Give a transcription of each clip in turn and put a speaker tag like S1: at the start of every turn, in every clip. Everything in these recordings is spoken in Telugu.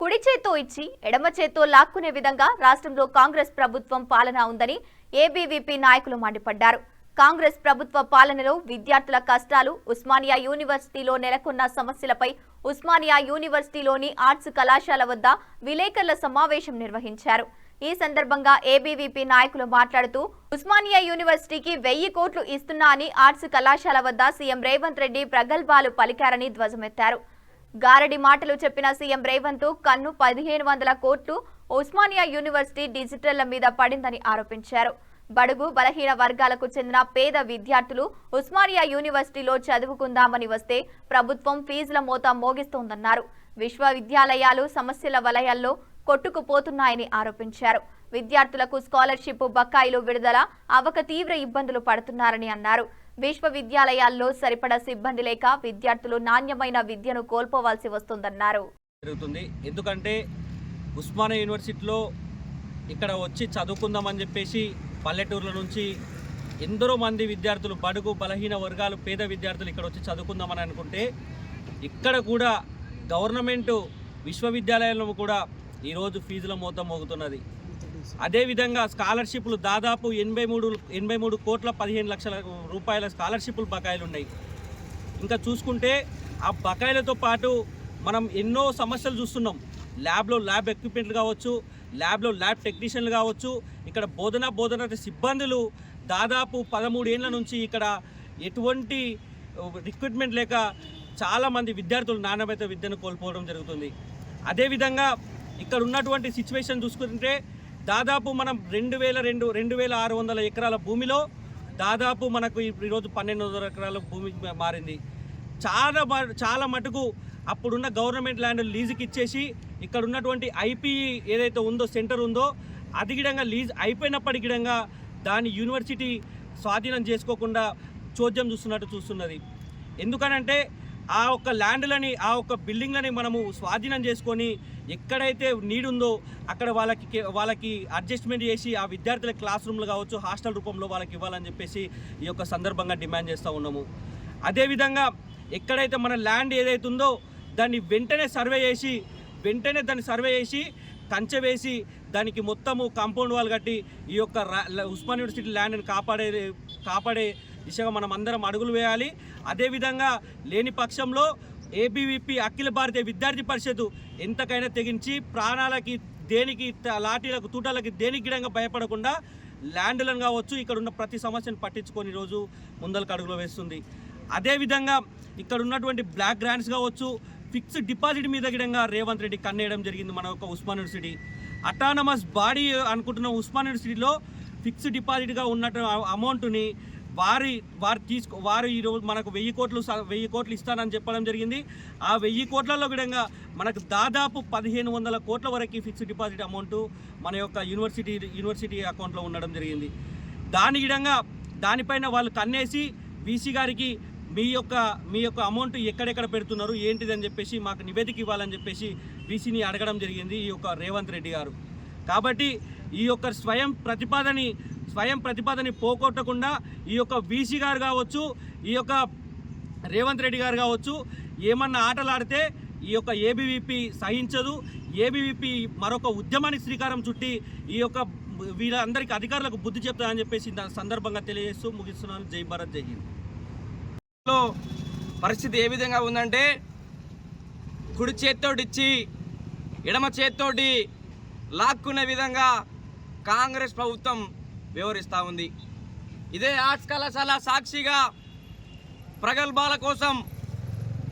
S1: కుడి చేత్తో ఇచ్చి ఎడమ చేత్తో లాక్కునే విధంగా రాష్ట్రంలో కాంగ్రెస్ ప్రభుత్వం పాలన ఉందని ఏబీవీపీ నాయకులు మండిపడ్డారు. కాంగ్రెస్ ప్రభుత్వ పాలనలో విద్యార్థుల కష్టాలు, ఉస్మానియా యూనివర్సిటీలో నెలకొన్న సమస్యలపై ఉస్మానియా యూనివర్సిటీలోని ఆర్ట్స్ కళాశాల వద్ద విలేకరుల సమావేశం నిర్వహించారు. ఈ సందర్భంగా ఏబీవీపీ నాయకులు మాట్లాడుతూ ఉస్మానియా యూనివర్సిటీకి 1000 కోట్లు ఇస్తున్నా అని ఆర్ట్స్ కళాశాల వద్ద సీఎం రేవంత్ రెడ్డి ప్రగల్భాలు పలికారని ధ్వజమెత్తారు. గారడి మాటలు చెప్పిన సీఎం రేవంత్ కన్ను 1500 కోట్లు ఉస్మానియా యూనివర్సిటీ డిజిటల్ల మీద పడిందని ఆరోపించారు. బడుగు బలహీన వర్గాలకు చెందిన పేద విద్యార్థులు ఉస్మానియా యూనివర్సిటీలో చదువుకుందామని వస్తే ప్రభుత్వం ఫీజుల మోత మోగిస్తోందన్నారు. విశ్వవిద్యాలయాలు సమస్యల వలయాల్లో కొట్టుకుపోతున్నాయని ఆరోపించారు. విద్యార్థులకు స్కాలర్షిప్ బకాయిలు విడుదల అవక తీవ్ర ఇబ్బందులు పడుతున్నారని అన్నారు. విశ్వవిద్యాలయాల్లో సరిపడా సిబ్బంది లేక విద్యార్థులు నాణ్యమైన విద్యను కోల్పోవాల్సి వస్తుందన్నారు.
S2: ఎందుకంటే ఉస్మానియా యూనివర్సిటీలో ఇక్కడ వచ్చి చదువుకుందామని చెప్పేసి పల్లెటూర్ల నుంచి ఎందరో మంది విద్యార్థులు, బడుగు బలహీన వర్గాలు, పేద విద్యార్థులు ఇక్కడ వచ్చి చదువుకుందామని అనుకుంటే ఇక్కడ కూడా గవర్నమెంట్ విశ్వవిద్యాలయంలో కూడా ఈరోజు ఫీజుల మోతం మోగుతున్నది. అదేవిధంగా స్కాలర్షిప్లు దాదాపు 83 కోట్ల 15 లక్షల రూపాయల స్కాలర్షిప్లు బకాయిలు ఉన్నాయి. ఇంకా చూసుకుంటే ఆ బకాయిలతో పాటు మనం ఎన్నో సమస్యలు చూస్తున్నాం. ల్యాబ్లో ల్యాబ్ ఎక్విప్మెంట్లు కావచ్చు, ల్యాబ్లో ల్యాబ్ టెక్నీషియన్లు కావచ్చు, ఇక్కడ బోధన సిబ్బందులు దాదాపు 13 ఏళ్ల నుంచి ఇక్కడ ఎటువంటి రిక్రూట్మెంట్ లేక చాలామంది విద్యార్థులు నాణ్యమైన విద్యను కోల్పోవడం జరుగుతుంది. అదేవిధంగా ఇక్కడ ఉన్నటువంటి సిచ్యువేషన్ చూసుకుంటే దాదాపు మనం 2600 ఎకరాల భూమిలో దాదాపు మనకు ఈరోజు 1200 ఎకరాల భూమి మారింది. చాలా మటుకు అప్పుడున్న గవర్నమెంట్ ల్యాండ్ లీజుకి ఇచ్చేసి ఇక్కడ ఉన్నటువంటి ఐపీఈ ఏదైతే ఉందో సెంటర్ ఉందో అది గిడంగా లీజ్ అయిపోయినప్పటికి గిడంగా దాన్ని యూనివర్సిటీ స్వాధీనం చేసుకోకుండా చోద్యం చూస్తున్నది. ఎందుకనంటే ఆ ఒక్క ల్యాండ్లని, ఆ ఒక్క బిల్డింగ్లని మనము స్వాధీనం చేసుకొని ఎక్కడైతే నీడ్ ఉందో అక్కడ వాళ్ళకి అడ్జస్ట్మెంట్ చేసి ఆ విద్యార్థుల క్లాస్ రూమ్లు కావచ్చు, హాస్టల్ రూపంలో వాళ్ళకి ఇవ్వాలని చెప్పేసి ఈ యొక్క సందర్భంగా డిమాండ్ చేస్తూ ఉన్నాము. అదేవిధంగా ఎక్కడైతే మన ల్యాండ్ ఏదైతే ఉందో దాన్ని వెంటనే సర్వే చేసి కంచె వేసి దానికి మొత్తము కాంపౌండ్ వాల్ కట్టి ఈ యొక్క ఉస్మానియా యూనివర్సిటీ ల్యాండ్ని కాపాడే దిశగా మనం అందరం అడుగులు వేయాలి. అదేవిధంగా లేని పక్షంలో ఏబీవీపీ అఖిల భారతీయ విద్యార్థి పరిషత్ ఎంతకైనా తెగించి ప్రాణాలకి, దేనికి, లాఠీలకు, తూటాలకి, దేనికి గిడంగా భయపడకుండా ల్యాండ్లను కావచ్చు ఇక్కడ ఉన్న ప్రతి సమస్యను పట్టించుకొని ఈరోజు ముందలకు అడుగులు వేస్తుంది. అదేవిధంగా ఇక్కడ ఉన్నటువంటి బ్లాక్ గ్రాంట్స్ కావచ్చు, ఫిక్స్డ్ డిపాజిట్ మీద గిడంగా రేవంత్ రెడ్డి కన్నేయడం జరిగింది. మన యొక్క ఉస్మానియా యూనివర్సిటీ అటానమస్ బాడీ అనుకుంటున్న ఉస్మానియా యూనివర్సిటీలో ఫిక్స్డ్ డిపాజిట్గా ఉన్నట్టు అమౌంట్ని వారు ఈరోజు మనకు 1000 కోట్లు ఇస్తానని చెప్పడం జరిగింది. ఆ 1000 కోట్లలో కూడా మనకు దాదాపు 1500 కోట్ల వరకు ఫిక్స్డ్ డిపాజిట్ అమౌంట్ మన యొక్క యూనివర్సిటీ అకౌంట్లో ఉండడం జరిగింది. దానిపైన వాళ్ళు కన్నేసి వీసీ గారికి మీ యొక్క అమౌంట్ ఎక్కడెక్కడ పెడుతున్నారు ఏంటిదని చెప్పేసి మాకు నివేదిక ఇవ్వాలని చెప్పేసి వీసీని అడగడం జరిగింది ఈ యొక్క రేవంత్ రెడ్డి గారు. కాబట్టి ఈ యొక్క స్వయం ప్రతిపాదనని పోగొట్టకుండా ఈ యొక్క వీసీ గారు కావచ్చు, ఈ యొక్క రేవంత్ రెడ్డి గారు కావచ్చు ఏమన్నా ఆటలాడితే ఈ యొక్క ఏబీవీపీ సహించదు. ఏబీవీపీ మరొక ఉద్యమానికి శ్రీకారం చుట్టి ఈ యొక్క వీళ్ళందరికీ అధికారులకు బుద్ధి చెప్తారని చెప్పేసి సందర్భంగా తెలియజేస్తూ ముగిస్తున్నాను. జై భారత్, జై హింద్.
S3: పరిస్థితి ఏ విధంగా ఉందంటే కుడి చేత్తోటి ఇచ్చి ఎడమ చేత్తోటి లాక్కునే విధంగా కాంగ్రెస్ ప్రభుత్వం వ్యవహరిస్తూ ఉంది. ఇదే ఆర్ట్స్ కళాశాల సాక్షిగా ప్రగల్భాల కోసం,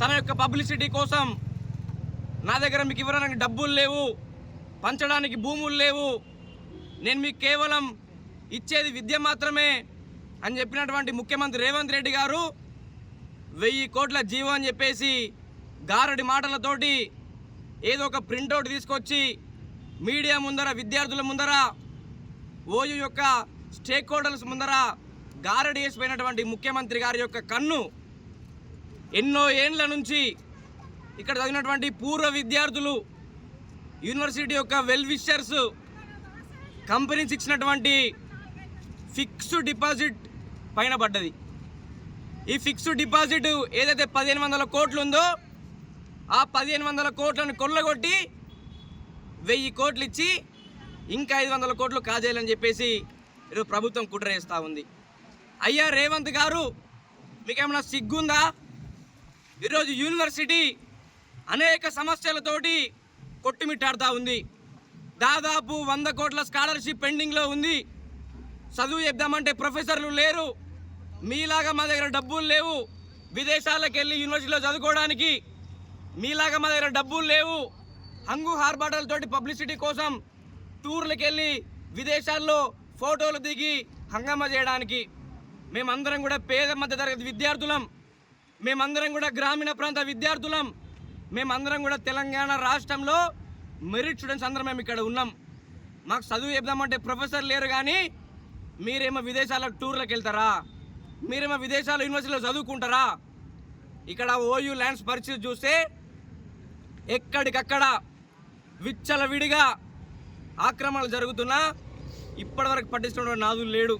S3: తన యొక్క పబ్లిసిటీ కోసం నా దగ్గర మీకు ఇవ్వడానికి డబ్బులు లేవు, పంచడానికి భూములు లేవు, నేను మీకు కేవలం ఇచ్చేది విద్య మాత్రమే అని చెప్పినటువంటి ముఖ్యమంత్రి రేవంత్ రెడ్డి గారు 1000 కోట్ల జీవో అని చెప్పేసి గారడి మాటలతోటి ఏదో ఒక ప్రింట్అవుట్ తీసుకొచ్చి మీడియా ముందర, విద్యార్థుల ముందర, ఓయూ యొక్క స్టేక్ హోల్డర్స్ ముందర గారడి వేసిపోయినటువంటి ముఖ్యమంత్రి గారి యొక్క కన్ను ఎన్నో ఏండ్ల నుంచి ఇక్కడ చదివినటువంటి పూర్వ విద్యార్థులు, యూనివర్సిటీ యొక్క వెల్ విషర్స్, కంపెనీస్ ఇచ్చినటువంటి ఫిక్స్డ్ డిపాజిట్ పైన పడ్డది. ఈ ఫిక్స్డ్ డిపాజిట్ ఏదైతే 1500 కోట్లు ఉందో ఆ 1500 కోట్లను కొల్లగొట్టి 1000 కోట్లు ఇచ్చి ఇంకా 500 కోట్లు కాజేయాలని చెప్పేసి ఈరోజు ప్రభుత్వం కుట్ర చేస్తూ ఉంది. అయ్యా రేవంత్ గారు, మీకేమైనా సిగ్గుందా? ఈరోజు యూనివర్సిటీ అనేక సమస్యలతోటి కొట్టుమిట్టాడుతూ ఉంది. దాదాపు 100 కోట్ల స్కాలర్షిప్ పెండింగ్లో ఉంది. చదువు చెప్దామంటే ప్రొఫెసర్లు లేరు. మీలాగా మా దగ్గర డబ్బులు లేవు విదేశాలకు వెళ్ళి యూనివర్సిటీలో చదువుకోవడానికి. మీలాగా మా దగ్గర డబ్బులు లేవు హంగు హార్బాటలతోటి పబ్లిసిటీ కోసం టూర్లకు వెళ్ళి విదేశాల్లో ఫోటోలు దిగి హంగామా చేయడానికి. మేమందరం కూడా పేద మధ్యతరగతి విద్యార్థులం. మేమందరం కూడా గ్రామీణ ప్రాంత విద్యార్థులం. మేమందరం కూడా తెలంగాణ రాష్ట్రంలో మెరిట్ స్టూడెంట్స్ అందరం మేము ఇక్కడ ఉన్నాం. మాకు చదువు చెప్దామంటే ప్రొఫెసర్ లేరు, కానీ మీరేమో విదేశాలకు టూర్లకు వెళ్తారా? మీరేమో విదేశాల యూనివర్సిటీలో చదువుకుంటారా? ఇక్కడ ఓయూ ల్యాండ్స్ పరిస్థితి చూస్తే ఎక్కడికక్కడ విచ్చలవిడిగా ఆక్రమణలు జరుగుతున్నా ఇప్పటివరకు పట్టించుకున్న నాదులు లేడు.